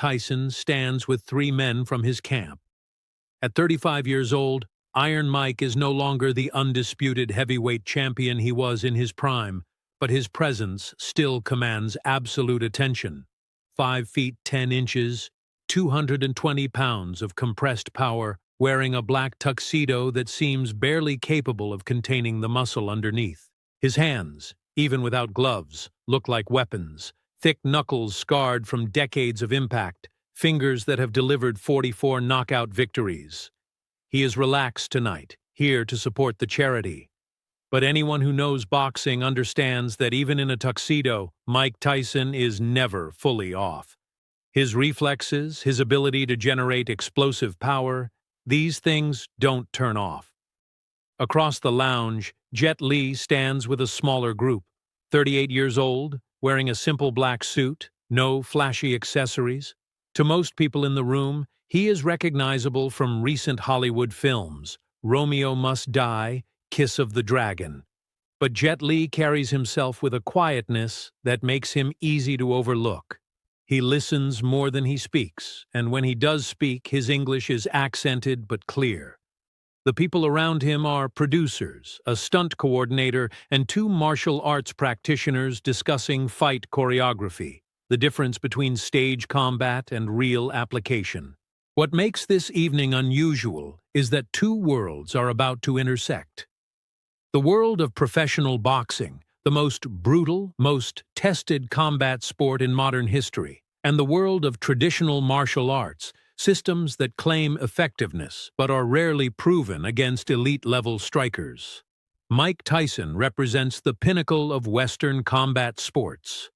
Tyson stands with three men from his camp. At 35 years old, Iron Mike is no longer the undisputed heavyweight champion he was in his prime, but his presence still commands absolute attention. 5 feet 10 inches, 220 pounds of compressed power, wearing a black tuxedo that seems barely capable of containing the muscle underneath. His hands, even without gloves, look like weapons, thick knuckles scarred from decades of impact, fingers that have delivered 44 knockout victories. He is relaxed tonight, here to support the charity. But anyone who knows boxing understands that even in a tuxedo, Mike Tyson is never fully off. His reflexes, his ability to generate explosive power, these things don't turn off. Across the lounge, Jet Li stands with a smaller group, 38 years old, wearing a simple black suit, no flashy accessories. To most people in the room, he is recognizable from recent Hollywood films, Romeo Must Die, Kiss of the Dragon. But Jet Li carries himself with a quietness that makes him easy to overlook. He listens more than he speaks, and when he does speak, his English is accented but clear. The people around him are producers, a stunt coordinator, and two martial arts practitioners discussing fight choreography, the difference between stage combat and real application. What makes this evening unusual is that two worlds are about to intersect. The world of professional boxing, the most brutal, most tested combat sport in modern history, and the world of traditional martial arts, systems that claim effectiveness but are rarely proven against elite-level strikers. Mike Tyson represents the pinnacle of Western combat sports.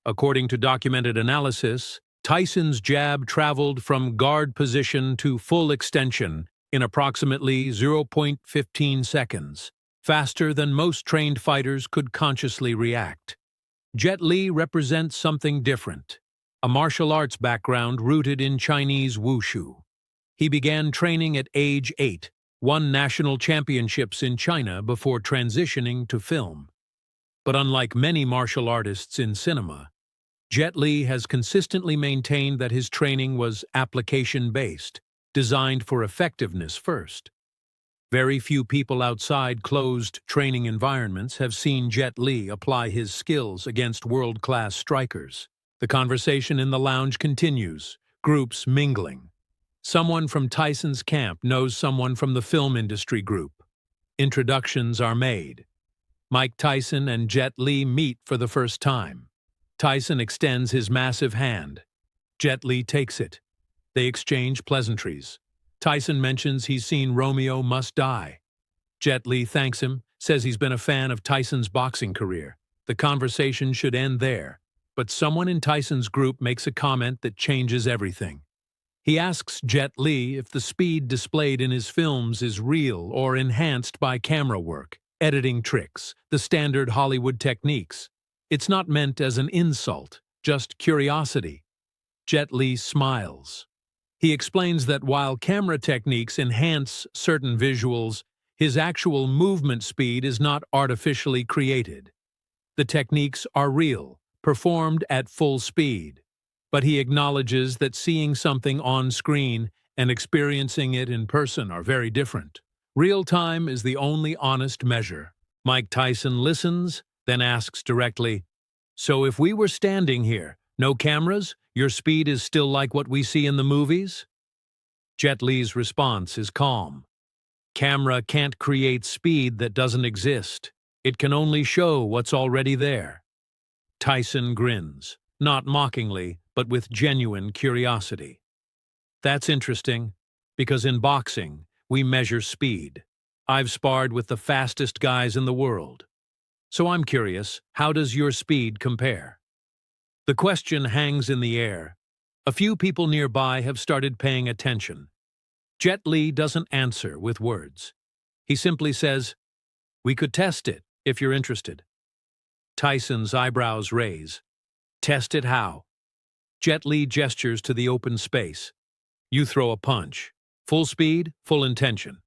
According to documented analysis, Tyson's jab traveled from guard position to full extension in approximately 0.15 seconds, faster than most trained fighters could consciously react. Jet Li represents something different, a martial arts background rooted in Chinese wushu. He began training at age 8, won national championships in China before transitioning to film. But unlike many martial artists in cinema, Jet Li has consistently maintained that his training was application-based, designed for effectiveness first. Very few people outside closed training environments have seen Jet Li apply his skills against world-class strikers. The conversation in the lounge continues, groups mingling. Someone from Tyson's camp knows someone from the film industry group. Introductions are made. Mike Tyson and Jet Li meet for the first time. Tyson extends his massive hand. Jet Li takes it. They exchange pleasantries. Tyson mentions he's seen Romeo Must Die. Jet Li thanks him, says he's been a fan of Tyson's boxing career. The conversation should end there, but someone in Tyson's group makes a comment that changes everything. He asks Jet Li if the speed displayed in his films is real or enhanced by camera work, editing tricks, the standard Hollywood techniques. It's not meant as an insult, just curiosity. Jet Li smiles. He explains that while camera techniques enhance certain visuals, his actual movement speed is not artificially created. The techniques are real, performed at full speed. But he acknowledges that seeing something on screen and experiencing it in person are very different. Real time is the only honest measure. Mike Tyson listens, then asks directly, "So if we were standing here, no cameras, your speed is still like what we see in the movies?" Jet Li's response is calm. Camera can't create speed that doesn't exist. It can only show what's already there. Tyson grins, not mockingly, but with genuine curiosity. That's interesting, because in boxing, we measure speed. I've sparred with the fastest guys in the world. So I'm curious, how does your speed compare? The question hangs in the air. A few people nearby have started paying attention. Jet Li doesn't answer with words. He simply says, "We could test it, if you're interested." Tyson's eyebrows raise. "Test it how?" Jet Li gestures to the open space. "You throw a punch. Full speed, full intention.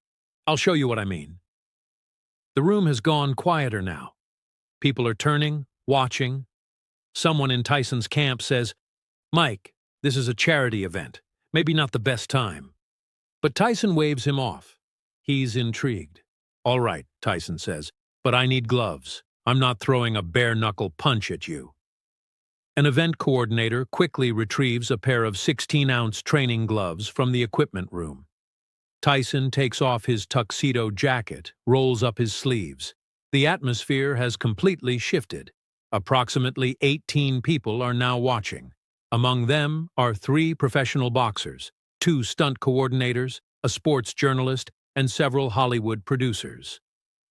I'll show you what I mean." The room has gone quieter now. People are turning, watching. Someone in Tyson's camp says, "Mike, This is a charity event. Maybe not the best time." But Tyson waves him off. He's intrigued. "All right," Tyson says, "but I need gloves. I'm not throwing a bare-knuckle punch at you." An event coordinator quickly retrieves a pair of 16-ounce training gloves from the equipment room. Tyson takes off his tuxedo jacket, rolls up his sleeves. The atmosphere has completely shifted. Approximately 18 people are now watching. Among them are 3 professional boxers, 2 stunt coordinators, a sports journalist, and several Hollywood producers.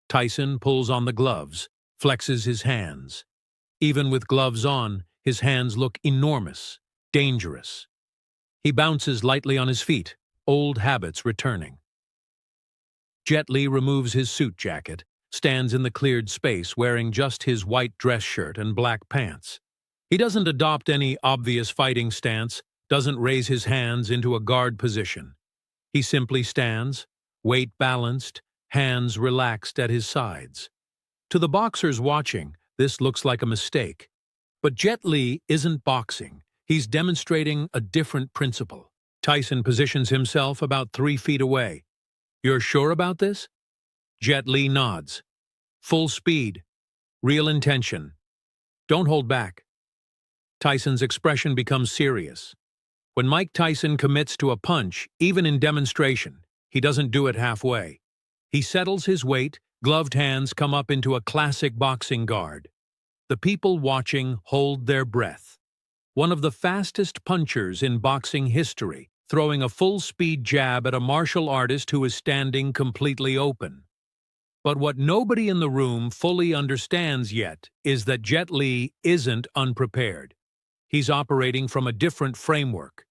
Tyson pulls on the gloves, flexes his hands. Even with gloves on, his hands look enormous, dangerous. He bounces lightly on his feet, old habits returning. Jet Li removes his suit jacket, stands in the cleared space wearing just his white dress shirt and black pants. He doesn't adopt any obvious fighting stance, doesn't raise his hands into a guard position. He simply stands, weight balanced, hands relaxed at his sides. To the boxers watching, this looks like a mistake. But Jet Li isn't boxing. He's demonstrating a different principle. Tyson positions himself about 3 feet away. "You're sure about this?" Jet Li nods. "Full speed. Real intention. Don't hold back." Tyson's expression becomes serious. When Mike Tyson commits to a punch, even in demonstration, he doesn't do it halfway. He settles his weight, gloved hands come up into a classic boxing guard. The people watching hold their breath. One of the fastest punchers in boxing history, throwing a full-speed jab at a martial artist who is standing completely open. But what nobody in the room fully understands yet is that Jet Li isn't unprepared. He's operating from a different framework.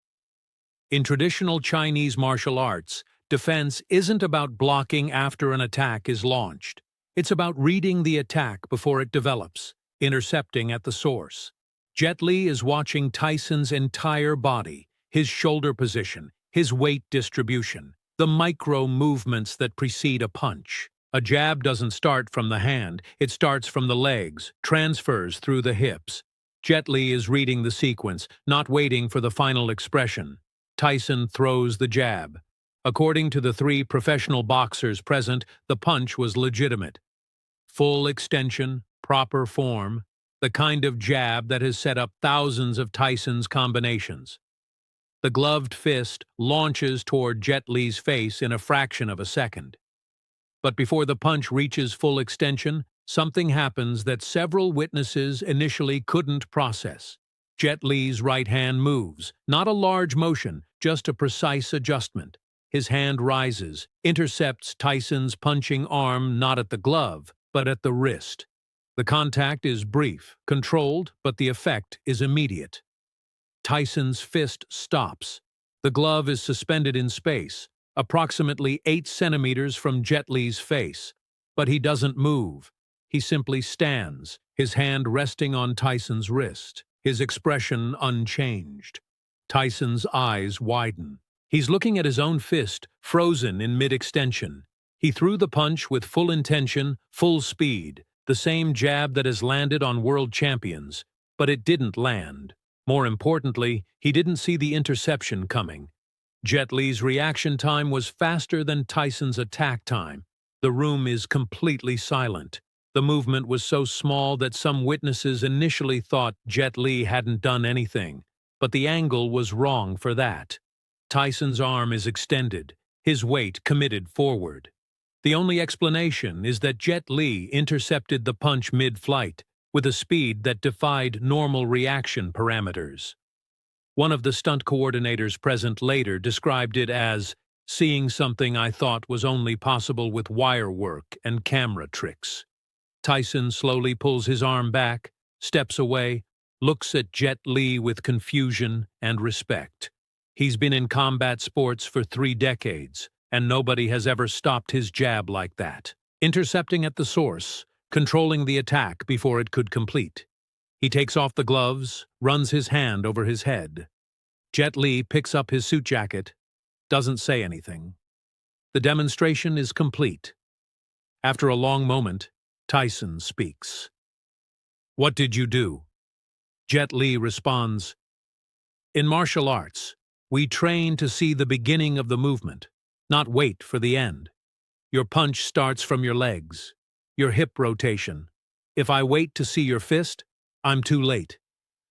In traditional Chinese martial arts, defense isn't about blocking after an attack is launched. It's about reading the attack before it develops, intercepting at the source. Jet Li is watching Tyson's entire body, his shoulder position, his weight distribution, the micro movements that precede a punch. A jab doesn't start from the hand, it starts from the legs, transfers through the hips. Jet Li is reading the sequence, not waiting for the final expression. Tyson throws the jab. According to the 3 professional boxers present, the punch was legitimate. Full extension, proper form, the kind of jab that has set up thousands of Tyson's combinations. The gloved fist launches toward Jet Li's face in a fraction of a second. But before the punch reaches full extension, something happens that several witnesses initially couldn't process. Jet Li's right hand moves, not a large motion, just a precise adjustment. His hand rises, intercepts Tyson's punching arm not at the glove, but at the wrist. The contact is brief, controlled, but the effect is immediate. Tyson's fist stops. The glove is suspended in space, approximately 8 centimeters from Jet Li's face. But he doesn't move. He simply stands, his hand resting on Tyson's wrist, his expression unchanged. Tyson's eyes widen. He's looking at his own fist, frozen in mid-extension. He threw the punch with full intention, full speed, the same jab that has landed on world champions, but it didn't land. More importantly, he didn't see the interception coming. Jet Li's reaction time was faster than Tyson's attack time. The room is completely silent. The movement was so small that some witnesses initially thought Jet Li hadn't done anything, but the angle was wrong for that. Tyson's arm is extended, his weight committed forward. The only explanation is that Jet Li intercepted the punch mid-flight with a speed that defied normal reaction parameters. One of the stunt coordinators present later described it as seeing something I thought was only possible with wire work and camera tricks. Tyson slowly pulls his arm back, steps away, looks at Jet Li with confusion and respect. He's been in combat sports for 3 decades, and nobody has ever stopped his jab like that. Intercepting at the source, controlling the attack before it could complete. He takes off the gloves, runs his hand over his head. Jet Li picks up his suit jacket, doesn't say anything. The demonstration is complete. After a long moment, Tyson speaks. "What did you do?" Jet Li responds, In martial arts, we train to see the beginning of the movement, not wait for the end. Your punch starts from your legs, your hip rotation. If I wait to see your fist, I'm too late.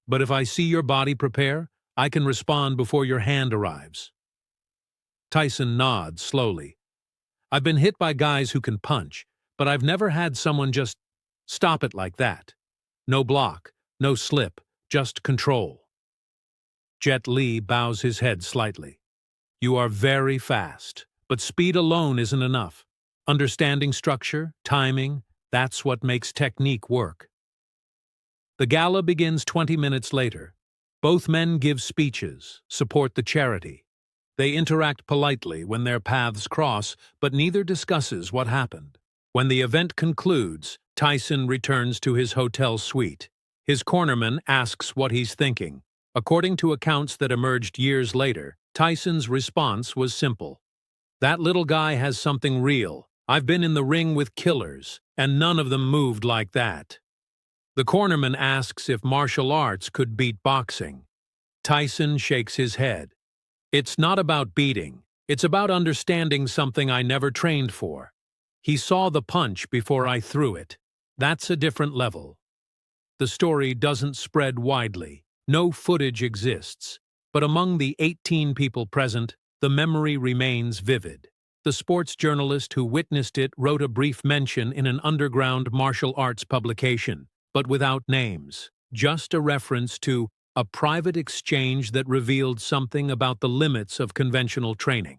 But if I see your body prepare, I can respond before your hand arrives. Tyson nods slowly. I've been hit by guys who can punch, but I've never had someone just stop it like that. No block, no slip, just control. Jet Li bows his head slightly. You are very fast, but speed alone isn't enough. Understanding structure, timing, that's what makes technique work. The gala begins 20 minutes later. Both men give speeches, support the charity. They interact politely when their paths cross, but neither discusses what happened. When the event concludes, Tyson returns to his hotel suite. His cornerman asks what he's thinking. According to accounts that emerged years later, Tyson's response was simple. That little guy has something real. I've been in the ring with killers, and none of them moved like that. The cornerman asks if martial arts could beat boxing. Tyson shakes his head. It's not about beating. It's about understanding something I never trained for. He saw the punch before I threw it. That's a different level. The story doesn't spread widely. No footage exists. But among the 18 people present, the memory remains vivid. The sports journalist who witnessed it wrote a brief mention in an underground martial arts publication, but without names, just a reference to a private exchange that revealed something about the limits of conventional training.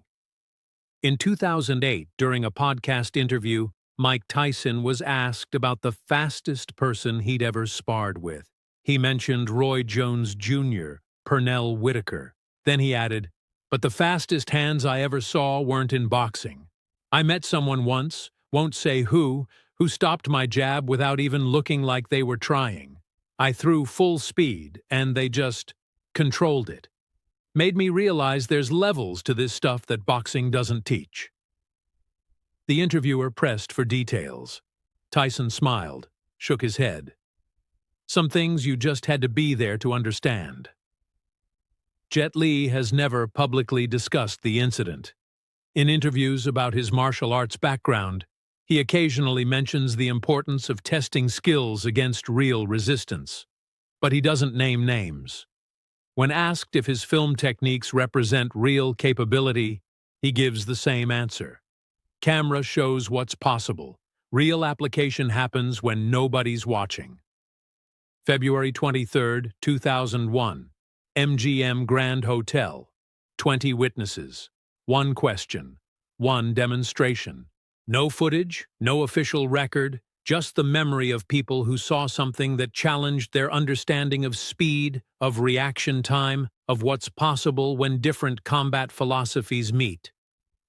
In 2008, during a podcast interview, Mike Tyson was asked about the fastest person he'd ever sparred with. He mentioned Roy Jones Jr., Pernell Whitaker. Then he added, "But the fastest hands I ever saw weren't in boxing. I met someone once, won't say who stopped my jab without even looking like they were trying. I threw full speed, and they just controlled it. Made me realize there's levels to this stuff that boxing doesn't teach." The interviewer pressed for details. Tyson smiled, shook his head. Some things you just had to be there to understand. Jet Li has never publicly discussed the incident. In interviews about his martial arts background, he occasionally mentions the importance of testing skills against real resistance. But he doesn't name names. When asked if his film techniques represent real capability, he gives the same answer. Camera shows what's possible. Real application happens when nobody's watching. February 23, 2001. MGM Grand Hotel. 20 witnesses. 1 question. 1 demonstration. No footage, no official record, just the memory of people who saw something that challenged their understanding of speed, of reaction time, of what's possible when different combat philosophies meet.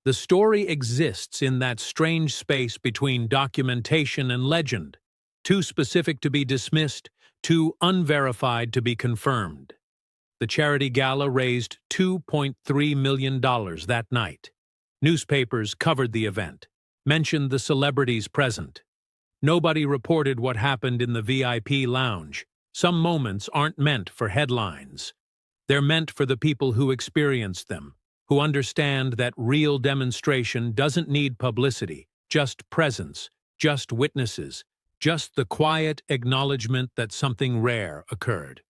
The story exists in that strange space between documentation and legend, too specific to be dismissed, too unverified to be confirmed. The charity gala raised $2.3 million that night. Newspapers covered the event, mentioned the celebrities present. Nobody reported what happened in the VIP lounge. Some moments aren't meant for headlines. They're meant for the people who experienced them, who understand that real demonstration doesn't need publicity, just presence, just witnesses, just the quiet acknowledgement that something rare occurred.